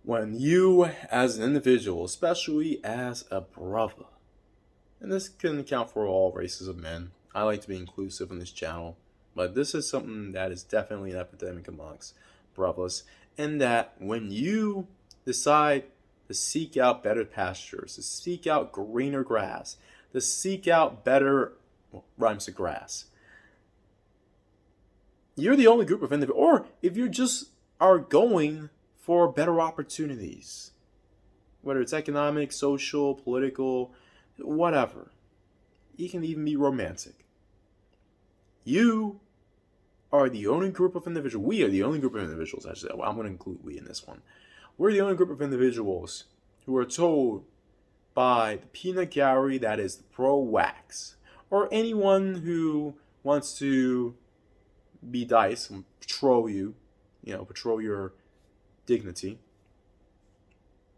When you, as an individual, especially as a brother, and this can account for all races of men, I like to be inclusive on this channel, but this is something that is definitely an epidemic amongst brothers, in that when you decide to seek out better pastures, to seek out greener grass, to seek out better, well, rhymes to grass, you're the only group of individuals, or if you just are going for better opportunities, whether it's economic, social, political, whatever. It can even be romantic. You are the only group of individuals. We are the only group of individuals, actually. I'm going to include we in this one. We're the only group of individuals who are told by the peanut gallery that is the pro-wax, or anyone who wants to be dice and patrol you, patrol your dignity.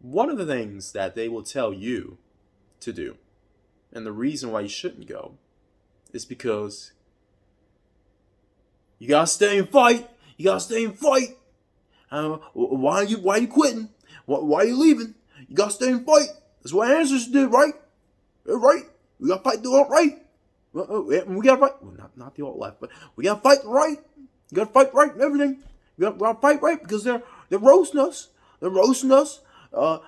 One of the things that they will tell you to do, and the reason why you shouldn't go, is because you gotta stay and fight. You gotta stay and fight. Why are you quitting? Why are you leaving? You gotta stay and fight. That's what ancestors did, right? Right? We gotta fight the alt right. We gotta fight. Well, not the alt left, but we gotta fight the right. You gotta fight right and everything. We gotta fight right because they're roasting us. They're roasting us.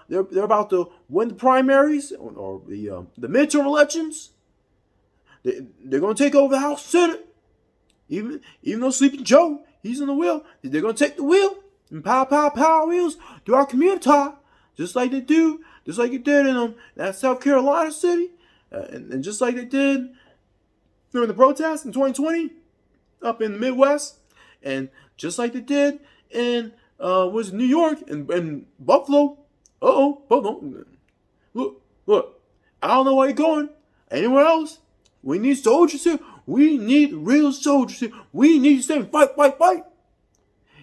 They're about to win the primaries or the midterm elections. They're gonna take over the House and Senate. Even though Sleeping Joe, he's in the wheel, they're gonna take the wheel and power wheels to our community, just like they did in that South Carolina city, and just like they did during the protests in 2020 up in the Midwest, and just like they did in was New York and Buffalo. Buffalo. Look, I don't know where you're going. Anywhere else? We need soldiers here. We need real soldiers here. We need to stay and fight.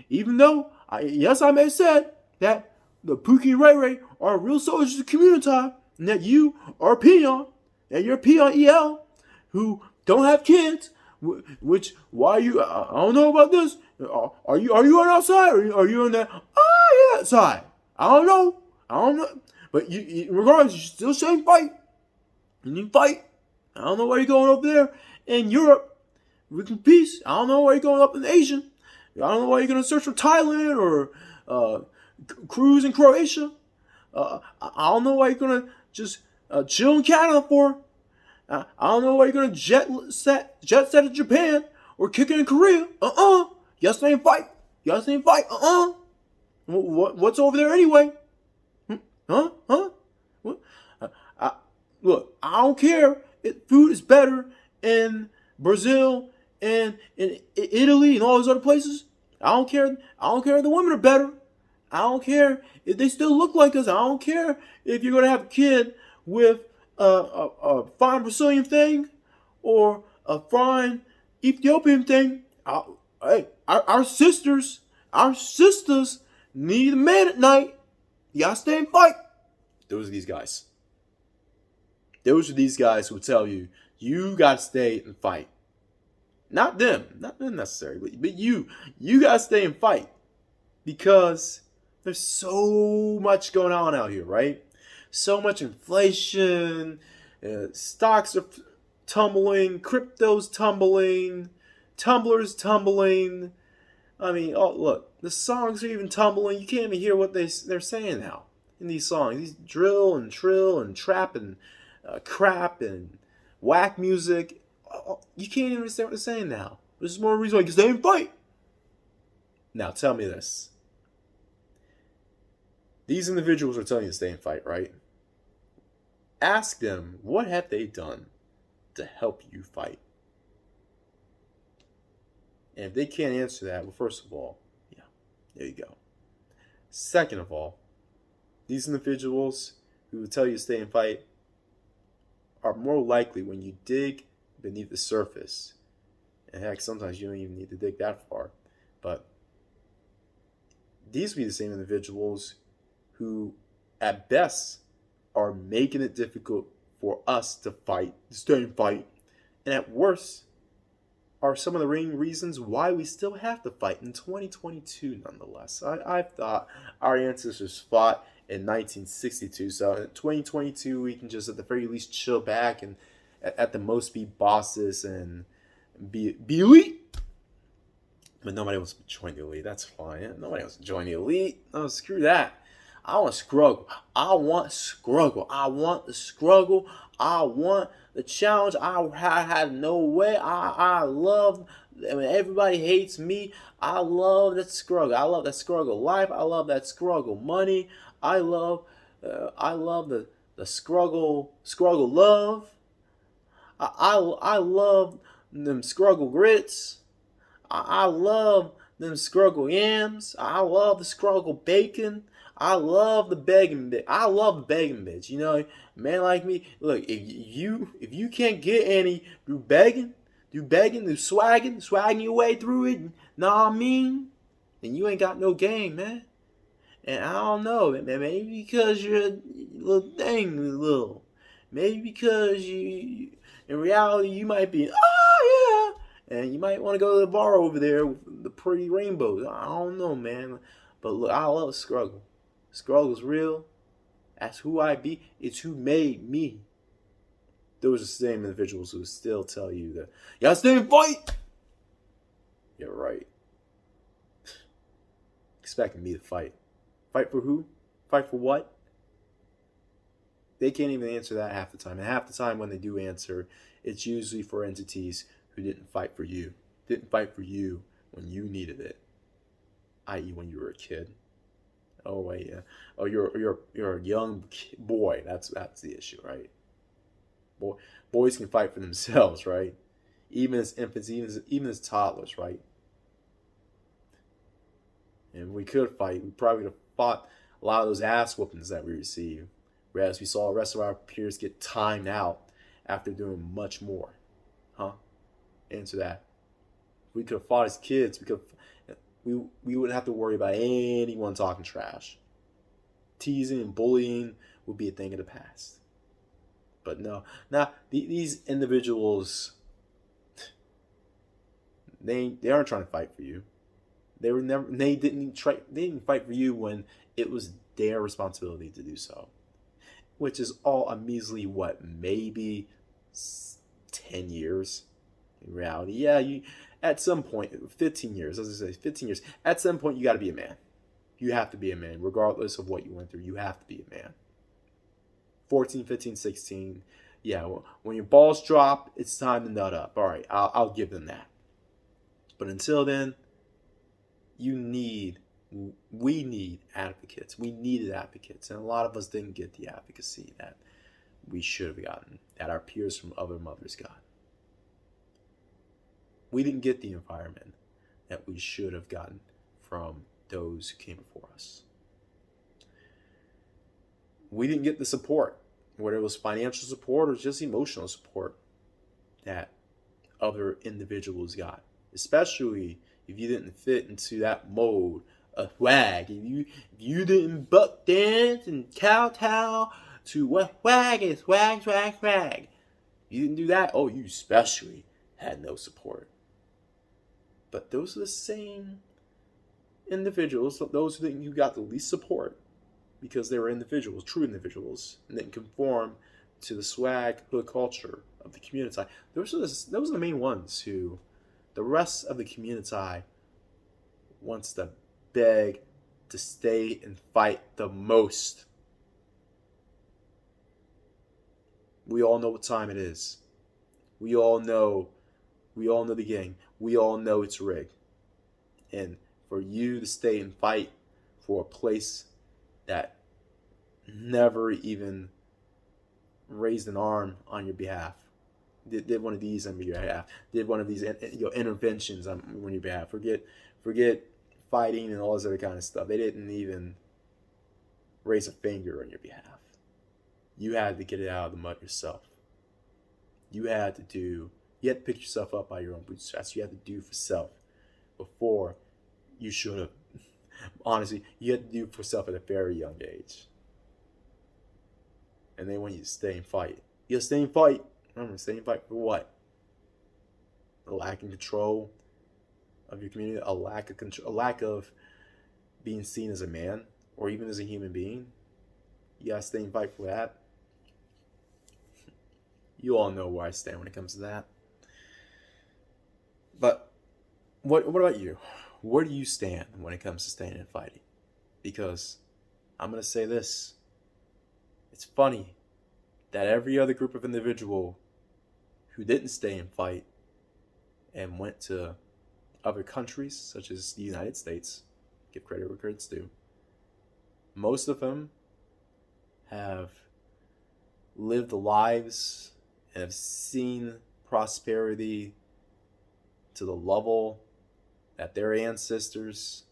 Even though, I may have said that the Pookie and Ray Ray are real soldiers of the community, and that you are a peon, and you're a peon EL, who don't have kids, which, why you, I don't know about this. Are you on outside, or are you on that, side? I don't know. But regardless, you still say fight. And you fight. I don't know where you're going up there in Europe. We can peace. I don't know where you're going up in Asia. I don't know why you're going to search for Thailand or cruise in Croatia. I don't know why you're going to just chill in Canada for. I don't know why you're going to jet set to Japan or kick it in Korea. You gotta stay and fight. What's over there anyway? Huh? What? Look, I don't care if food is better in Brazil and in Italy and all those other places. I don't care if the women are better. I don't care if they still look like us. I don't care if you're going to have a kid with a fine Brazilian thing or a fine Ethiopian thing. Our sisters need a man at night. You gotta stay and fight. Those are these guys. Those are these guys who tell you, you gotta stay and fight. Not them necessarily, but you gotta stay and fight. Because there's so much going on out here, right? So much inflation, stocks are tumbling, crypto's tumbling, Tumblr's tumbling. I mean, look, the songs are even tumbling. You can't even hear what they're saying now in these songs. These drill and trill and trap and crap and whack music. You can't even understand what they're saying now. There's more reason why you can stay and fight. Now, tell me this. These individuals are telling you to stay and fight, right? Ask them, what have they done to help you fight? And if they can't answer that, well, first of all, yeah, there you go. Second of all, these individuals who will tell you to stay and fight are more likely, when you dig beneath the surface, and heck, sometimes you don't even need to dig that far, but these will be the same individuals who, at best, are making it difficult for us to fight, to stay and fight, and at worst, are some of the main reasons why we still have to fight in 2022 nonetheless. I thought our ancestors fought in 1962, so in 2022 we can just at the very least chill back and at the most be bosses and be elite. But nobody wants to join the elite. That's fine. Nobody wants to join the elite. No, screw that. I want struggle. I want struggle. I want the struggle. I want the challenge. I had no way. I love when everybody hates me. I love that struggle. I love that struggle life. I love that struggle money. I love the struggle love. I love them struggle grits. I love them struggle yams. I love the struggle bacon. I love the begging bitch. I love the begging bitch. You know, man like me. Look, if you can't get any through begging, through swagging your way through it, know what I mean? Then you ain't got no game, man. And I don't know, man. Maybe because you're a little thing, little. Maybe because you in reality, you might be, oh, yeah. And you might want to go to the bar over there with the pretty rainbows. I don't know, man. But look, I love struggle. Struggle's real. That's who I be. It's who made me. Those are the same individuals who still tell you that, you gotta stay and fight. You're right. Expecting me to fight. Fight for who? Fight for what? They can't even answer that half the time. And half the time when they do answer, it's usually for entities who didn't fight for you. Didn't fight for you when you needed it. I.e. when you were a kid. Oh, wait, yeah. Oh, you're a young boy. That's the issue, right? Boys can fight for themselves, right? Even as infants, even as toddlers, right? And if we could fight, we probably would have fought a lot of those ass whoopings that we received. Whereas we saw the rest of our peers get timed out after doing much more. Huh? Answer that. We could have fought as kids. We wouldn't have to worry about anyone talking trash. Teasing and bullying would be a thing of the past. But no. Now, these individuals, they aren't trying to fight for you. They didn't fight for you when it was their responsibility to do so. Which is all a measly, maybe 10 years in reality. Yeah, at some point, 15 years, as I say, 15 years, at some point you got to be a man. You have to be a man, regardless of what you went through. You have to be a man. 14, 15, 16, yeah, when your balls drop, it's time to nut up. All right, I'll give them that. But until then, we need advocates. We needed advocates. And a lot of us didn't get the advocacy that we should have gotten, that our peers from other mothers got. We didn't get the environment that we should have gotten from those who came before us. We didn't get the support, whether it was financial support or just emotional support, that other individuals got. Especially if you didn't fit into that mold of swag. If you didn't buck dance and kowtow to what swag is, swag. You didn't do that, oh, you especially had no support. But those are the same individuals, those who got the least support, because they were individuals, true individuals, and didn't conform to the swag hood culture of the community. Those are the main ones who the rest of the community wants to beg to stay and fight the most. We all know what time it is. We all know the game. We all know it's rigged. And for you to stay and fight for a place that never even raised an arm on your behalf, did one of these on your behalf, did one of these interventions on your behalf, forget fighting and all this other kind of stuff. They didn't even raise a finger on your behalf. You had to get it out of the mud yourself. You had to pick yourself up by your own bootstraps. You had to do for self before you should have. Honestly, you had to do for self at a very young age. And they want you to stay and fight. You gotta stay and fight. Remember, stay and fight for what? a lack of control of your community, a lack of being seen as a man or even as a human being. You gotta stay and fight for that. You all know where I stand when it comes to that. But what about you? Where do you stand when it comes to staying and fighting? Because I'm gonna say this. It's funny that every other group of individual who didn't stay and fight and went to other countries, such as the United States, give credit where credit's due, most of them have lived lives and have seen prosperity to the level that their ancestors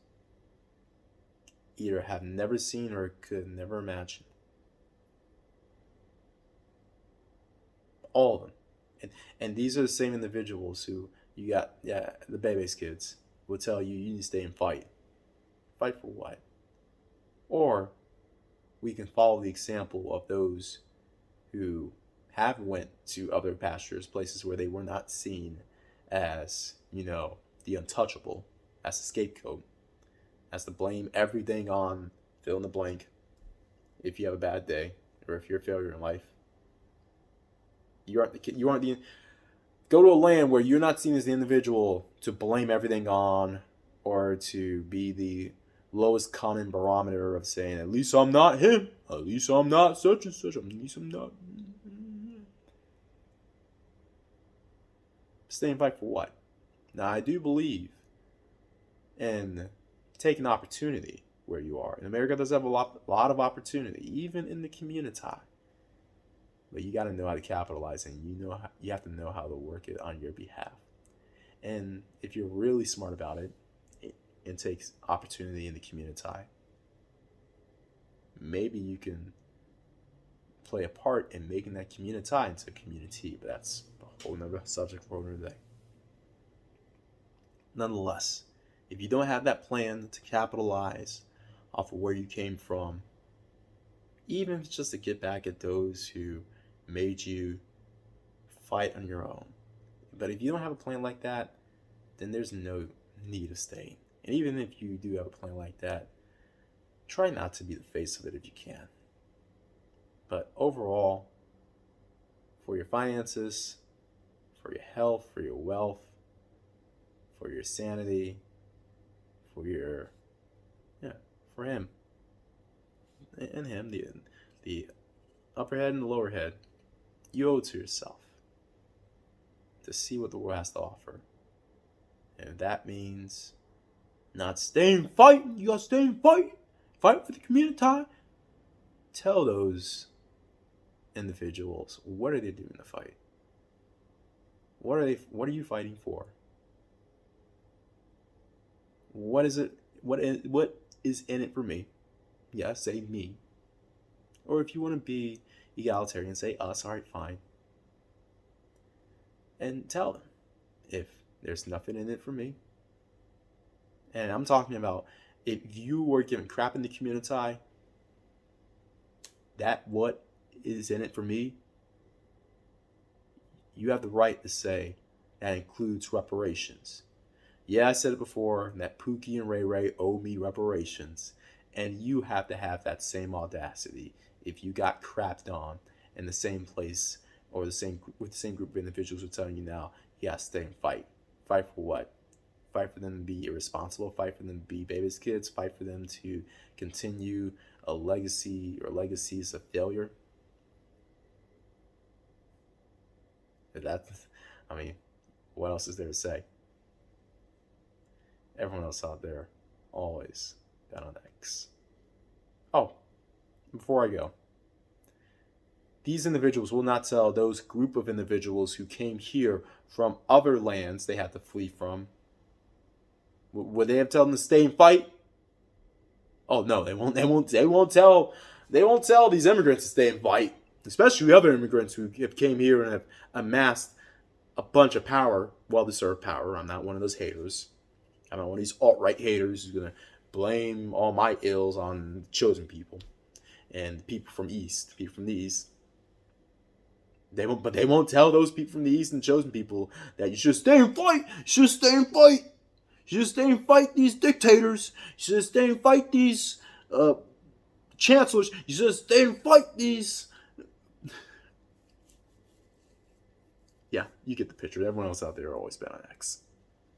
either have never seen or could never imagine. All of them. And these are the same individuals who you got, the Bebe's kids will tell you need to stay and fight. Fight for what? Or we can follow the example of those who have went to other pastures, places where they were not seen as, the untouchable, as the scapegoat, as to blame everything on fill in the blank if you have a bad day or if you're a failure in life. You aren't the go to a land where you're not seen as the individual to blame everything on or to be the lowest common barometer of saying, at least I'm not him, at least I'm not such and such, at least I'm not. Stay and fight for what? Now, I do believe in taking opportunity where you are. And America does have a lot of opportunity, even in the community. But you got to know how to capitalize, and you have to know how to work it on your behalf. And if you're really smart about it, and takes opportunity in the community, maybe you can play a part in making that community into a community. But that's a whole nother subject for another day. Nonetheless, if you don't have that plan to capitalize off of where you came from, even if it's just to get back at those who made you fight on your own. But if you don't have a plan like that, then there's no need of staying. And even if you do have a plan like that, try not to be the face of it if you can. But overall, for your finances, for your health, for your wealth, for your sanity, for him and him, the upper head and the lower head, you owe it to yourself to see what the world has to offer. And if that means not staying fighting, you gotta stay and fight for the community. Tell those individuals, what are they doing to fight? What are you fighting for? What is it? What is in it for me? Yeah, say me. Or if you want to be egalitarian, say us. All right, fine. And tell them if there's nothing in it for me. And I'm talking about if you were giving crap in the community, that what is in it for me, you have the right to say that includes reparations. Yeah, I said it before, that Pookie and Ray Ray owe me reparations. And you have to have that same audacity if you got crapped on in the same place or with the same group of individuals who are telling you now, you gotta stay and fight. Fight for what? Fight for them to be irresponsible, fight for them to be baby's kids, fight for them to continue a legacy or legacies of failure. What else is there to say? Everyone else out there always bet on X. Oh, before I go, these individuals will not tell those group of individuals who came here from other lands they had to flee from. Would they have told them to stay and fight? Oh no, they won't tell these immigrants to stay and fight, especially other immigrants who have came here and have amassed a bunch of power, well-deserved power. I'm not one of those haters. I'm not one of these alt-right haters who's gonna blame all my ills on chosen people and people from the East. But they won't tell those people from the East and chosen people that you should stay and fight. You should stay and fight. You should stay and fight these dictators. You should stay and fight these chancellors. You should stay and fight these. Yeah, you get the picture. Everyone else out there are always been on X.